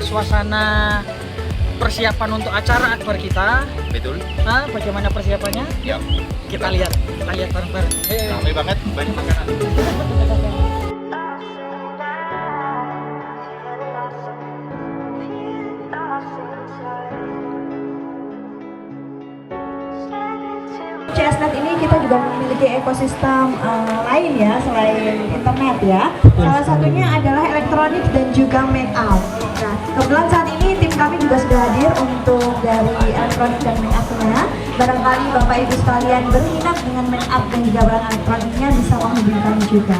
suasana persiapan untuk acara akbar kita. Betul. Nah, bagaimana persiapannya? Ya. Kita lihat bareng-bareng. Ramai banget, banyak makanan. CSNet ini kita juga memiliki ekosistem lain ya selain internet ya. Salah satunya adalah elektronik dan juga make up. Nah, kebetulan saat ini tim kami juga sudah hadir untuk dari elektronik dan make up-nya. Barangkali Bapak Ibu sekalian berminat dengan make up dan juga barang elektroniknya bisa menghubungi kami juga.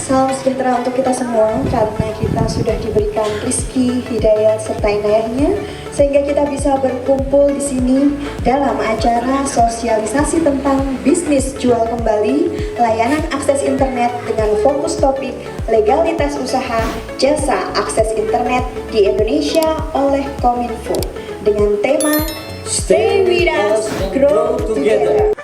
Salam sejahtera untuk kita semua karena kita sudah diberikan rezeki, hidayah serta inayahnya sehingga kita bisa berkumpul di sini dalam acara sosialisasi tentang bisnis jual kembali layanan akses internet dengan fokus topik legalitas usaha jasa akses internet di Indonesia oleh Kominfo dengan tema Stay with us, grow together.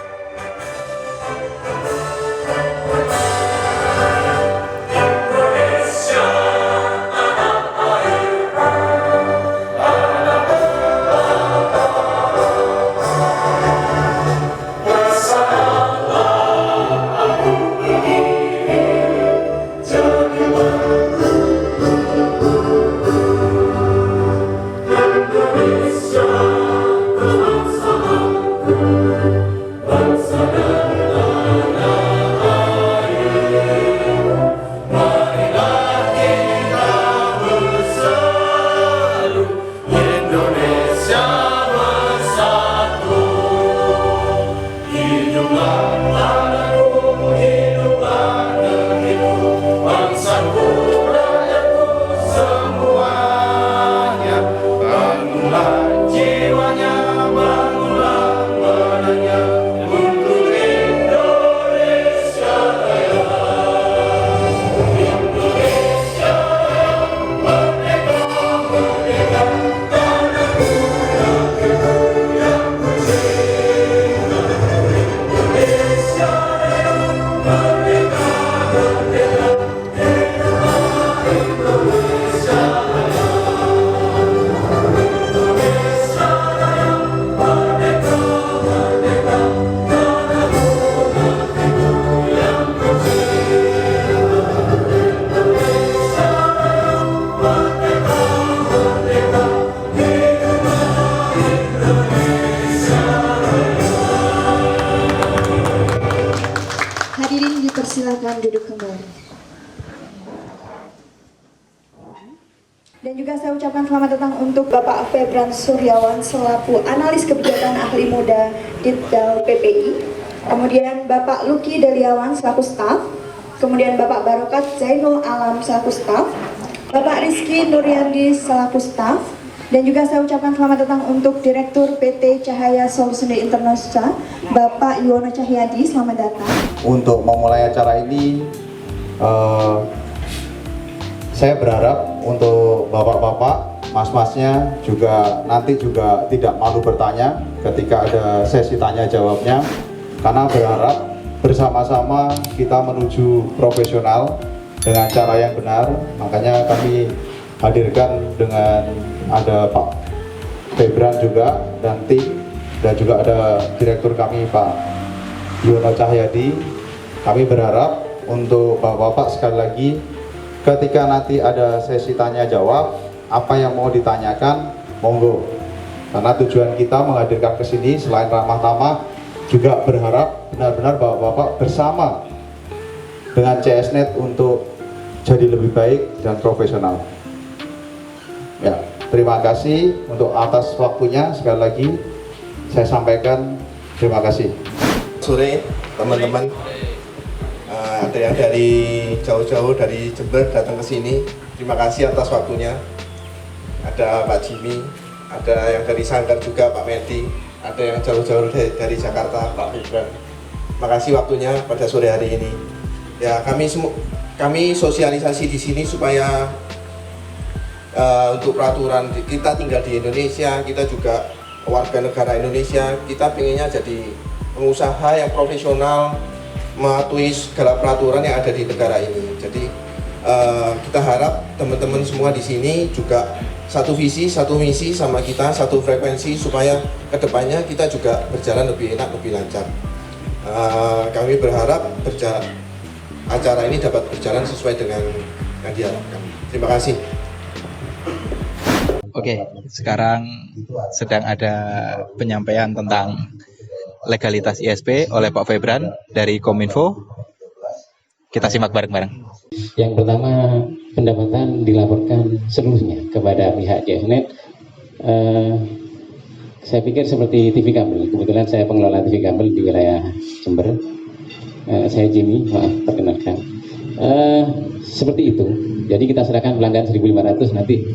Silakan duduk kembali. Dan juga saya ucapkan selamat datang untuk Bapak Febran Suryawan selaku analis kebijakan ahli muda Ditdal PPI. Kemudian Bapak Luki Deliawan selaku staf. Kemudian Bapak Barokat Zainul Alam selaku staf. Bapak Rizky Nuryandi selaku staf. Dan juga saya ucapkan selamat datang untuk Direktur PT Cahaya Solution International, Bapak Yuwono Cahyadi, selamat datang. Untuk memulai acara ini, saya berharap untuk bapak-bapak, mas-masnya juga nanti juga tidak malu bertanya ketika ada sesi tanya jawabnya, karena berharap bersama-sama kita menuju profesional dengan cara yang benar. Makanya kami hadirkan dengan ada Pak Febran juga dan tim, dan juga ada direktur kami Pak Yuwono Cahyadi. Kami berharap untuk bapak-bapak sekali lagi ketika nanti ada sesi tanya jawab, apa yang mau ditanyakan monggo, karena tujuan kita menghadirkan ke sini selain ramah tamah juga berharap benar-benar bapak-bapak bersama dengan CSNet untuk jadi lebih baik dan profesional. Ya, terima kasih untuk atas waktunya. Sekali lagi saya sampaikan terima kasih. Sore teman-teman, ada yang dari jauh-jauh dari Jember datang ke sini. Terima kasih atas waktunya. Ada Pak Jimmy, ada yang dari Sanggar juga Pak Medi, ada yang jauh-jauh dari Jakarta, Pak Fibran. Makasih waktunya pada sore hari ini. Ya, kami sosialisasi di sini supaya untuk peraturan, kita tinggal di Indonesia, kita juga warga negara Indonesia, kita pengennya jadi pengusaha yang profesional, mematuhi segala peraturan yang ada di negara ini. Jadi kita harap teman-teman semua di sini juga satu visi, satu misi sama kita, satu frekuensi supaya kedepannya kita juga berjalan lebih enak, lebih lancar. Kami berharap acara ini dapat berjalan sesuai dengan yang diharapkan. Terima kasih. Oke, sekarang sedang ada penyampaian tentang legalitas ISP oleh Pak Febran dari Kominfo. Kita simak bareng-bareng. Yang pertama, pendapatan dilaporkan seluruhnya kepada pihak JSNet. Saya pikir seperti TV kabel. Kebetulan saya pengelola TV kabel di wilayah Jember. Saya Jimmy, maaf perkenalkan. Seperti itu. Jadi kita serahkan pelanggan 1.500 nanti.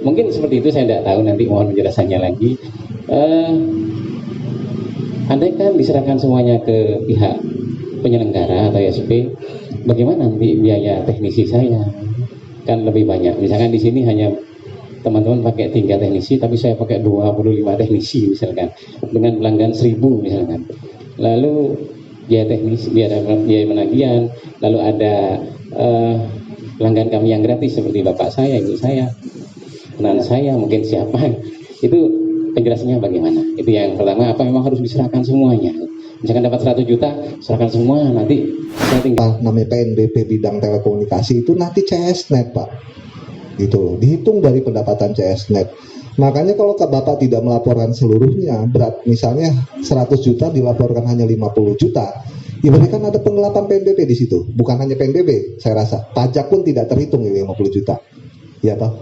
Mungkin seperti itu, saya tidak tahu, nanti mohon penjelasannya lagi. Andaikan diserahkan semuanya ke pihak penyelenggara atau ISP, bagaimana nanti biaya teknisi saya? Kan lebih banyak. Misalkan di sini hanya teman-teman pakai 3 teknisi, tapi saya pakai 25 teknisi misalkan, dengan pelanggan 1.000 misalkan. Lalu biaya teknis, biaya penagihan, lalu ada pelanggan kami yang gratis seperti bapak saya, ibu saya, anak saya, mungkin siapa. Itu penjelasannya bagaimana? Itu yang pertama. Apa memang harus diserahkan semuanya? Misalkan dapat 100 juta, serahkan semua, nanti saya tinggal. Namanya PNBP bidang telekomunikasi itu nanti CSNet, Pak. Gitu, dihitung dari pendapatan CSNet. Makanya kalau Bapak tidak melaporkan seluruhnya, berat misalnya 100 juta dilaporkan hanya 50 juta, ibaratnya kan ada penggelapan PNBP di situ. Bukan hanya PNBP, saya rasa pajak pun tidak terhitung ya 50 juta. Ya toh?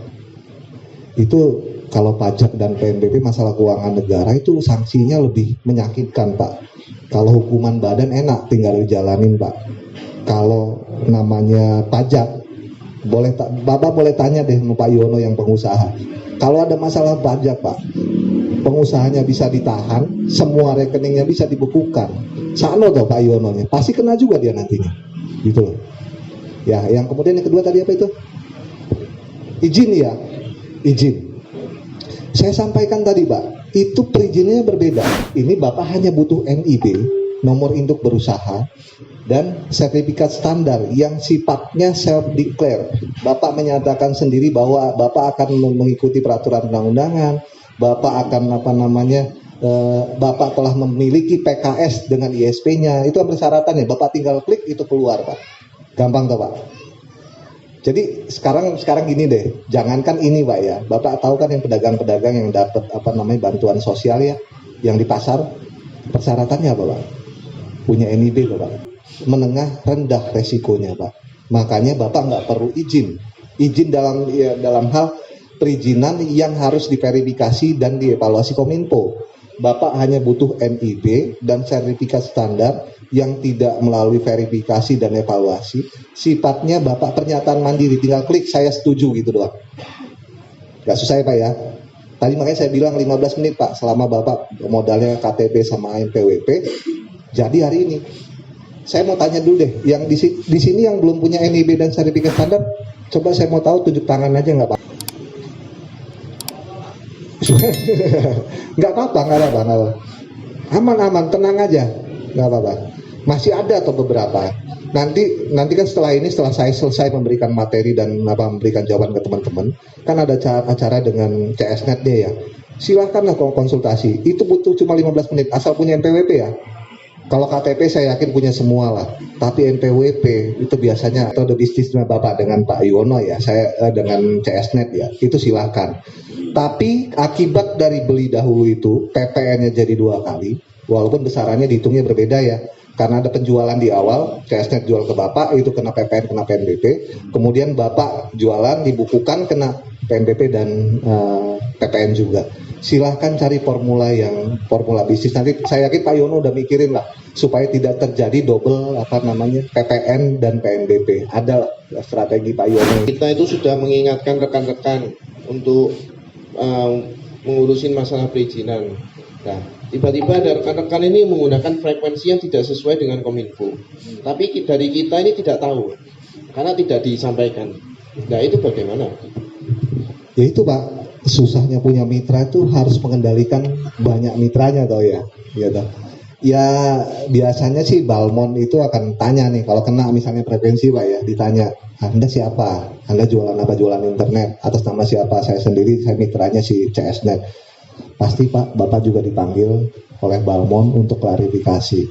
Itu kalau pajak dan PNBP masalah keuangan negara itu sanksinya lebih menyakitkan, Pak. Kalau hukuman badan enak tinggal dijalanin, Pak. Kalau namanya pajak, Bapak boleh tanya deh sama Pak Yono yang pengusaha. Kalau ada masalah pajak, Pak, pengusahanya bisa ditahan, semua rekeningnya bisa dibekukan. Sano toh Pak Yono-nya, pasti kena juga dia nantinya. Gitu loh. Ya, yang kemudian yang kedua tadi apa itu? Izin ya. Izin. Saya sampaikan tadi, Pak, itu perizinannya berbeda. Ini Bapak hanya butuh NIB, nomor induk berusaha, dan sertifikat standar yang sifatnya self-declare. Bapak menyatakan sendiri bahwa Bapak akan mengikuti peraturan undang-undangan, Bapak akan Bapak telah memiliki PKS dengan ISP-nya. Itu persyaratannya. Bapak tinggal klik itu keluar, Pak. Gampang toh, Pak. Jadi sekarang gini deh, jangankan ini, Pak ya. Bapak tahu kan yang pedagang-pedagang yang dapat bantuan sosial ya, yang di pasar, persyaratannya apa, Pak? Punya NIB, Pak. Menengah rendah resikonya, Pak. Makanya Bapak nggak perlu izin dalam hal perizinan yang harus diverifikasi dan dievaluasi Kominfo. Bapak hanya butuh NIB dan sertifikat standar yang tidak melalui verifikasi dan evaluasi. Sifatnya Bapak pernyataan mandiri, tinggal klik saya setuju gitu doang. Gak susah ya, Pak ya. Tadi makanya saya bilang 15 menit, Pak, selama Bapak modalnya KTP sama NPWP. Jadi hari ini saya mau tanya dulu deh, yang di sini yang belum punya NIB dan sertifikat standar, coba saya mau tahu, tunjuk tangan aja nggak, Pak? Nggak apa-apa. Aman, tenang aja, nggak apa-apa. Masih ada atau beberapa. Nanti kan setelah saya selesai memberikan materi dan memberikan jawaban ke teman-teman, kan ada acara dengan CSNet ya. Silahkanlah konsultasi. Itu butuh cuma 15 menit, asal punya NPWP ya. Kalau KTP saya yakin punya semua lah, tapi NPWP itu biasanya atau the bisnis Bapak dengan Pak Yono ya, saya dengan CSNet ya, itu silakan. Tapi akibat dari beli dahulu itu PPN-nya jadi 2 kali, walaupun besarannya dihitungnya berbeda ya, karena ada penjualan di awal, CSNet jual ke Bapak itu kena PPN, kena PNBP, kemudian Bapak jualan dibukukan kena PNBP dan PPN juga. Silahkan cari formula bisnis. Nanti saya yakin Pak Yono udah mikirin lah supaya tidak terjadi double PPN dan PNBP. Ada strategi Pak Yono. Kita itu sudah mengingatkan rekan-rekan untuk mengurusin masalah perizinan. Nah, tiba-tiba ada rekan-rekan ini menggunakan frekuensi yang tidak sesuai dengan Kominfo. Tapi dari kita ini tidak tahu, karena tidak disampaikan. Nah, itu bagaimana? Ya itu Pak, susahnya punya mitra itu harus mengendalikan banyak mitranya toh ya. Gitu. Ya biasanya sih Balmon itu akan tanya nih, kalau kena misalnya frekuensi Pak ya, ditanya, Anda siapa? Anda jualan apa? Jualan internet? Atas nama siapa? Saya sendiri, saya mitranya si CSNet. Pasti Pak, Bapak juga dipanggil oleh Balmon untuk klarifikasi,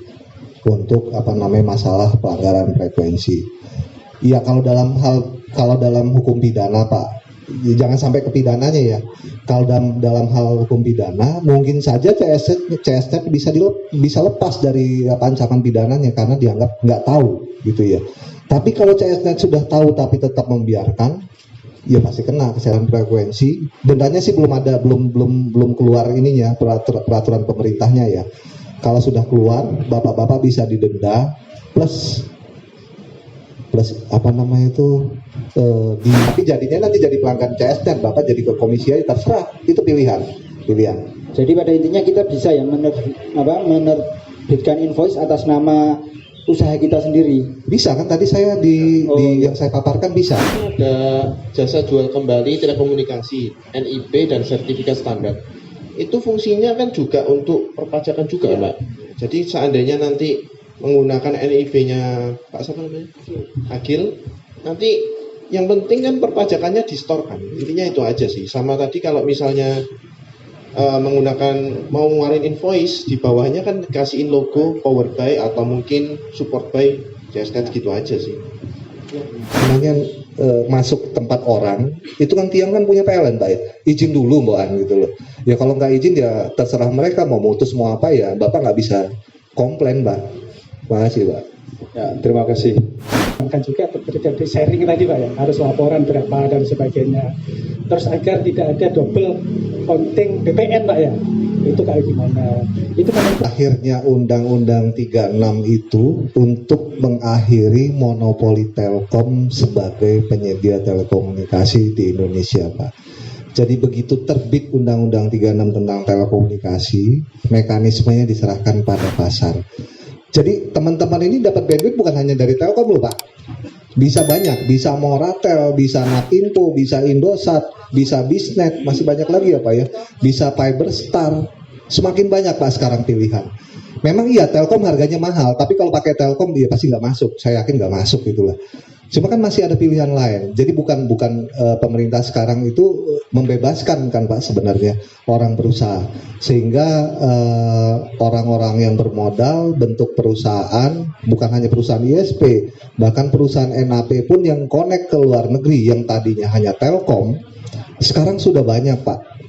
untuk masalah pelanggaran frekuensi. Iya, kalau dalam hukum pidana Pak, ya, jangan sampai ke pidananya ya. Kalau dalam hal hukum pidana, mungkin saja CSNet bisa lepas dari ancaman pidananya karena dianggap nggak tahu gitu ya. Tapi kalau CSNet sudah tahu tapi tetap membiarkan, ya pasti kena kesalahan frekuensi. Dendanya sih belum keluar ininya peraturan pemerintahnya ya. Kalau sudah keluar, bapak-bapak bisa didenda plus tapi jadinya nanti jadi pelanggan CSNet, Bapak jadi ke komisi aja, terserah, itu pilihan. Jadi pada intinya kita bisa ya menerbitkan invoice atas nama usaha kita sendiri. Bisa kan tadi saya yang saya paparkan bisa. Ada jasa jual kembali telekomunikasi, NIP dan sertifikat standar. Itu fungsinya kan juga untuk perpajakan juga, Mbak. Jadi seandainya nanti menggunakan NIP-nya Pak siapa namanya? Agil, nanti yang penting kan perpajakannya distorkan. Intinya itu aja sih. Sama tadi kalau misalnya menggunakan mau ngeluarin invoice, di bawahnya kan kasihin logo powered by atau mungkin support by CSNet gitu aja sih. Namanya masuk tempat orang, itu kan tiang kan punya PLN Pak ya, izin dulu Mbak gitu loh. Ya kalau nggak izin ya terserah mereka mau mutus mau apa ya, Bapak nggak bisa komplain Pak. Makasih Pak. Ya, terima kasih. Kan juga terjadi sharing tadi Pak ya, harus laporan berapa dan sebagainya. Terus agar tidak ada double counting BPN Pak ya, itu kayak gimana? Itu kan akhirnya Undang-Undang 36 itu untuk mengakhiri monopoli Telkom sebagai penyedia telekomunikasi di Indonesia Pak. Jadi begitu terbit Undang-Undang 36 tentang telekomunikasi, mekanismenya diserahkan pada pasar. Jadi teman-teman ini dapat bandwidth bukan hanya dari Telkom loh Pak. Bisa banyak, bisa Moratel, bisa Napinfo, bisa Indosat, bisa Bisnet, masih banyak lagi ya Pak ya. Bisa Fiberstar, semakin banyak Pak sekarang pilihan. Memang iya Telkom harganya mahal, tapi kalau pakai Telkom dia pasti nggak masuk. Saya yakin nggak masuk itulah. Cuma kan masih ada pilihan lain. Jadi bukan pemerintah sekarang itu membebaskan kan Pak sebenarnya orang berusaha. Sehingga orang-orang yang bermodal bentuk perusahaan, bukan hanya perusahaan ISP, bahkan perusahaan NAP pun yang connect ke luar negeri yang tadinya hanya Telkom, sekarang sudah banyak Pak.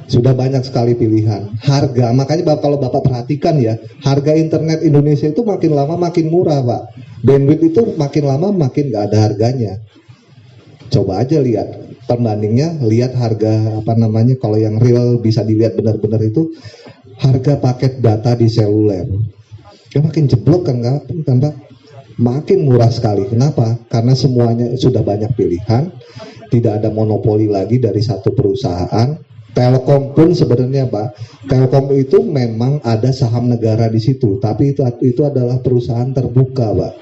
Sudah banyak sekali pilihan. Harga, makanya kalau Bapak perhatikan ya, harga internet Indonesia itu makin lama makin murah Pak. Bandwidth itu makin lama makin nggak ada harganya. Coba aja lihat perbandingnya, lihat harga kalau yang real bisa dilihat benar-benar itu harga paket data di seluler. Ya makin jeblok kan Pak? Makin murah sekali. Kenapa? Karena semuanya sudah banyak pilihan, tidak ada monopoli lagi dari satu perusahaan. Telkom pun sebenarnya Pak, Telkom itu memang ada saham negara di situ, tapi itu adalah perusahaan terbuka Pak.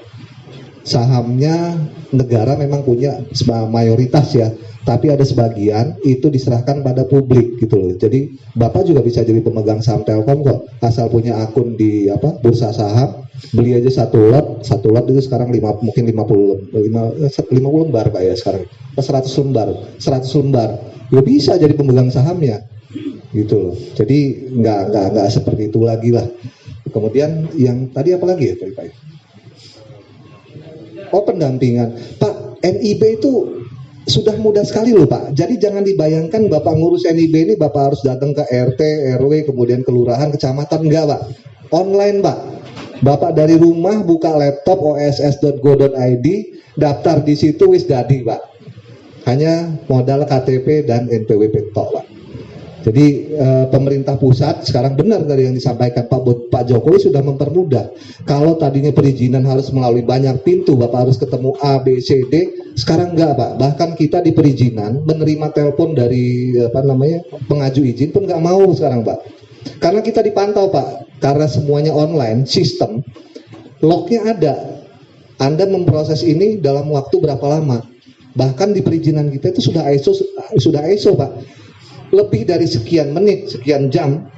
Sahamnya negara memang punya mayoritas ya, tapi ada sebagian itu diserahkan pada publik gitu loh. Jadi Bapak juga bisa jadi pemegang saham Telkom kok, asal punya akun di bursa saham, beli aja satu lot itu sekarang mungkin 50 lembar Pak ya sekarang, 100 lembar. Ya bisa jadi pemegang sahamnya gitu loh. Jadi nggak seperti itu lagi lah. Kemudian yang tadi apa lagi ya Pak? Oh pendampingan Pak, NIB itu sudah mudah sekali loh Pak. Jadi jangan dibayangkan Bapak ngurus NIB ini Bapak harus datang ke RT, RW, kemudian kelurahan, kecamatan, enggak Pak. Online Pak. Bapak dari rumah buka laptop oss.go.id, daftar di situ wis dadi Pak. Hanya modal KTP dan NPWP tok Pak. Jadi pemerintah pusat sekarang benar dari yang disampaikan Pak Jokowi sudah mempermudah. Kalau tadinya perizinan harus melalui banyak pintu, Bapak harus ketemu A, B, C, D. Sekarang enggak Pak. Bahkan kita di perizinan menerima telepon dari pengaju izin pun enggak mau sekarang Pak. Karena kita dipantau Pak, karena semuanya online, sistem, lognya ada. Anda memproses ini dalam waktu berapa lama? Bahkan di perizinan kita itu sudah ISO Pak. Lebih dari sekian menit, sekian jam,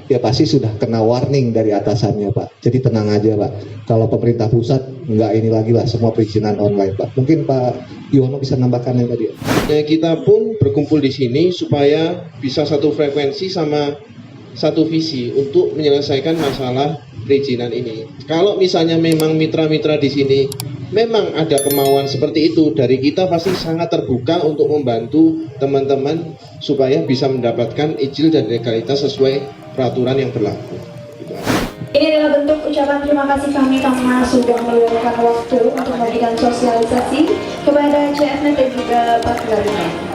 ya pasti sudah kena warning dari atasannya Pak. Jadi tenang aja Pak. Kalau pemerintah pusat nggak ini lagi lah, semua perizinan online Pak. Mungkin Pak Yono bisa nambahkan yang tadi. Ya, kita pun berkumpul di sini supaya bisa satu frekuensi sama satu visi untuk menyelesaikan masalah perizinan ini. Kalau misalnya memang mitra-mitra di sini memang ada kemauan seperti itu, dari kita pasti sangat terbuka untuk membantu teman-teman supaya bisa mendapatkan izin dan legalitas sesuai peraturan yang berlaku. Ini adalah bentuk ucapan terima kasih kami karena sudah meluangkan waktu untuk memberikan sosialisasi kepada CSNet dan juga Pak Garuda.